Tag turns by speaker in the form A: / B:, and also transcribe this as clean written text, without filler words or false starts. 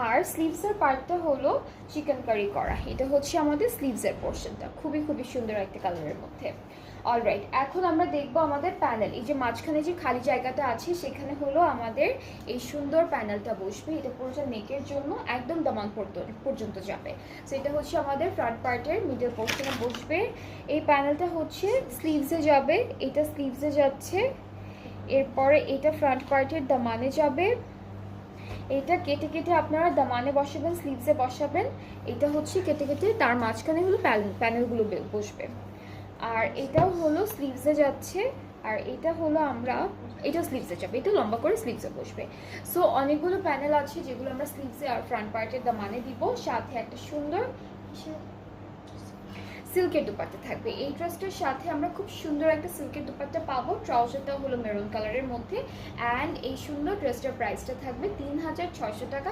A: আর স্লিভসের পার্টটা হলো chicken curry করা, এটা হচ্ছে আমাদের স্লিভসের পোর্শনটা, খুবই খুবই সুন্দর একটা কালারের মধ্যে। অলরাইট, এখন আমরা দেখবো আমাদের প্যানেল, এই যে মাঝখানে যে খালি জায়গাটা আছে সেখানে হলো আমাদের এই সুন্দর প্যানেলটা বসবে, এটা পুরোটা নেকের জন্য একদম দামান পর্যন্ত যাবে। সো এটা হচ্ছে আমাদের ফ্রন্ট পার্টের মিডল পোর্শনে বসবে। এই প্যানেলটা হচ্ছে স্লিভসে যাবে, এটা স্লিভসে যাচ্ছে, এরপরে এটা ফ্রন্ট পার্টের দামানে যাবে, এটা কেটে কেটে আপনারা দামানে বসাবেন, স্লিভসে বসাবেন, এটা হচ্ছে কেটে কেটে তার মাঝখানে হলো প্যানেলগুলো বসবে। আর এটাও হলো স্লিভসে যাচ্ছে, আর এটা হলো এটা স্লিভসে যাবে, এটা লম্বা করে স্লিভসে বসবে। সো অনেকগুলো প্যানেল আছে যেগুলো আমরা স্লিভসে আর ফ্রন্ট পার্টের দামানে দিব, সাথে একটা সুন্দর সিল্কের দুপাট্টা থাকবে। এই ড্রেসটার সাথে আমরা খুব সুন্দর একটা সিল্কের দুপাট্টা পাবো, ট্রাউজারটাও হলো মেরুন কালারের মধ্যে। অ্যান্ড এই সুন্দর ড্রেসটার প্রাইসটা থাকবে 3600 টাকা।